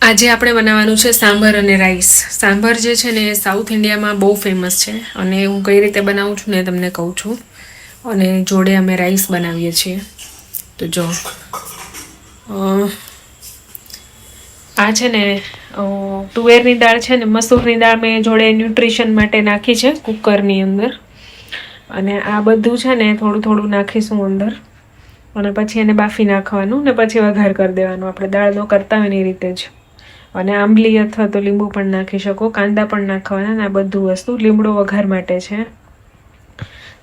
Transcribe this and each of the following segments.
આજે આપણે બનાવવાનું છે સાંભર અને રાઈસ. સાંભર જે છે ને એ સાઉથ ઇન્ડિયામાં બહુ ફેમસ છે અને હું કઈ રીતે બનાવું છું ને તમને કહું છું. અને જોડે અમે રાઈસ બનાવીએ છીએ. તો જો આ છે ને તુવેરની દાળ છે ને મસૂરની દાળ મેં જોડે ન્યુટ્રિશન માટે નાખી છે કુકરની અંદર. અને આ બધું છે ને થોડું થોડું નાખીશું અંદર અને પછી એને બાફી નાખવાનું ને પછી વઘાર કરી દેવાનું. આપણે દાળનો કરતા હોય ને એ રીતે જ. અને આંબલી અથવા તો લીંબુ પણ નાખી શકો, કાંદા પણ નાખવાના. ને આ બધું વસ્તુ લીમડો વઘાર માટે છે.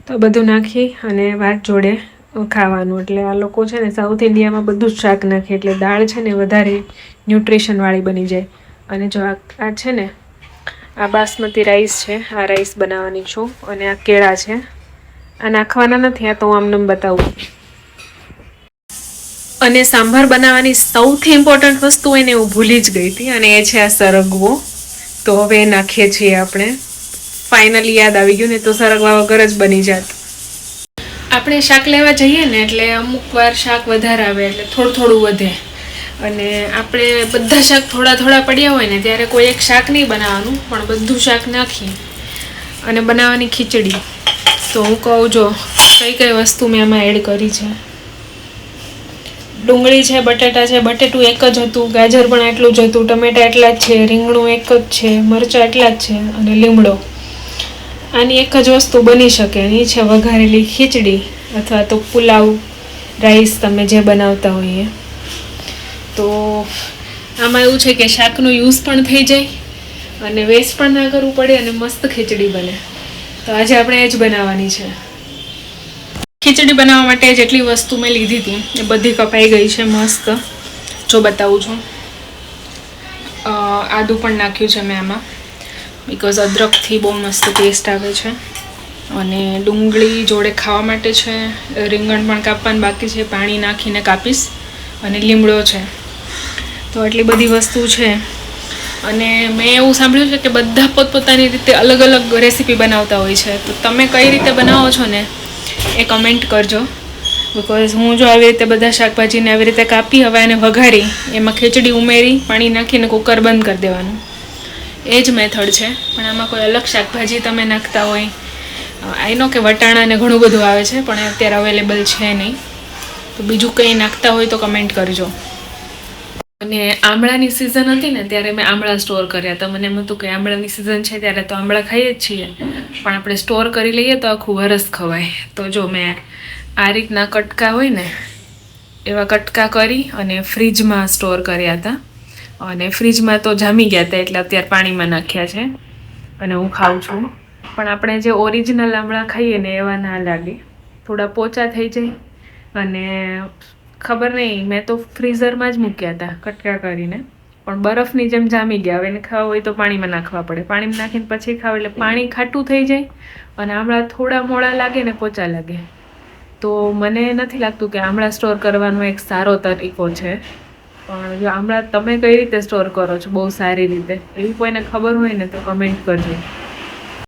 તો બધું નાખી અને વાત જોડે ખાવાનું. એટલે આ લોકો છે ને સાઉથ ઇન્ડિયામાં બધું જ શાક નાખે એટલે દાળ છે ને વધારે ન્યુટ્રિશનવાળી બની જાય. અને જો આ છે ને આ બાસમતી રાઈસ છે, આ રાઈસ બનાવવાની છું. અને આ કેળા છે, આ નાખવાના નથી, આ તો હું આમને બતાવું. અને સાંભાર બનાવવાની સૌથી ઇમ્પોર્ટન્ટ વસ્તુ હોય ને હું ભૂલી જ ગઈ હતી, અને એ છે આ સરગવો. તો હવે નાખીએ છીએ આપણે. ફાઇનલી યાદ આવી ગયું ને, તો સરગવા વગર જ બની જાત. આપણે શાક લેવા જઈએ ને એટલે અમુક વાર શાક વધારે આવે એટલે થોડું થોડું વધે. અને આપણે બધા શાક થોડા થોડા પડ્યા હોય ને ત્યારે કોઈ એક શાક નહીં બનાવવાનું, પણ બધું શાક નાખી અને બનાવવાની ખીચડી. તો હું કહું જો કઈ કઈ વસ્તુ મેં આમાં એડ કરી છે. ડુંગળી છે, બટેટા છે, બટેટું એક જ હતું, ગાજર પણ એટલું જ હતું, ટમેટા એટલા જ છે, રીંગણું એક જ છે, મરચાં એટલા જ છે અને લીમડો. આની એક જ વસ્તુ બની શકે, એ છે વઘારેલી ખીચડી અથવા તો પુલાવ, રાઈસ, તમે જે બનાવતા હોઈએ. તો આમાં એવું છે કે શાકનો યુઝ પણ થઈ જાય અને વેસ્ટ પણ ના કરવું પડે અને મસ્ત ખીચડી બને. તો આજે આપણે એ જ બનાવવાની છે. ખીચડી બનાવવા માટે જેટલી વસ્તુ મેં લીધી હતી એ બધી કપાઈ ગઈ છે મસ્ત. જો બતાવું છું. આદું પણ નાખ્યું છે મેં આમાં, બિકોઝ અદરકથી બહુ મસ્ત ટેસ્ટ આવે છે. અને ડુંગળી જોડે ખાવા માટે છે, રીંગણ પણ કાપવાનું બાકી છે, પાણી નાખીને કાપીશ. અને લીમડો છે. તો એટલી બધી વસ્તુ છે. અને મેં એવું સાંભળ્યું છે કે બધા પોતપોતાની રીતે અલગ અલગ રેસીપી બનાવતા હોય છે. તો તમે કઈ રીતે બનાવો છો ને એ કમેન્ટ કરજો. બિકોઝ હું જો આવી રીતે બધા શાકભાજીને આવી રીતે કાપી, હવે એને વઘારી, એમાં ખીચડી ઉમેરી, પાણી નાખીને કુકર બંધ કરી દેવાનું. એ જ મેથડ છે. પણ આમાં કોઈ અલગ શાકભાજી તમે નાખતા હોય, આઈ નો કે વટાણા ને ઘણું બધું આવે છે પણ અત્યારે અવેલેબલ છે નહીં. તો બીજું કંઈ નાખતા હોય તો કમેન્ટ કરજો. અને આમળાની સિઝન હતી ને ત્યારે મેં આમળા સ્ટોર કર્યા હતા. મને એમ હતું કે આમળાની સિઝન છે ત્યારે તો આમળા ખાઈએ જ છીએ, પણ આપણે સ્ટોર કરી લઈએ તો આખું વરસ ખવાય. તો જો મેં આ રીતના કટકા હોય ને એવા કટકા કરી અને ફ્રીજમાં સ્ટોર કર્યા હતા. અને ફ્રીજમાં તો જામી ગયા હતા એટલે અત્યારે પાણીમાં નાખ્યા છે અને હું ખાઉં છું. પણ આપણે જે ઓરિજિનલ આમળા ખાઈએ ને એવા ના લાગે, થોડા પોચા થઈ જાય. અને ખબર નહીં, મેં તો ફ્રીઝરમાં જ મૂક્યા હતા કટકા કરીને, પણ બરફની જેમ જામી ગયા. હવે એને ખાવા હોય તો પાણીમાં નાખવા પડે. પાણીમાં નાખીને પછી ખાવ એટલે પાણી ખાટું થઈ જાય અને આમળા થોડા મોડા લાગે ને પોચા લાગે. તો મને નથી લાગતું કે આમળા સ્ટોર કરવાનો એક સારો તરીકો છે. પણ જો આમળા તમે કઈ રીતે સ્ટોર કરો છો બહુ સારી રીતે, એવી કોઈને ખબર હોય ને તો કમેન્ટ કરજો.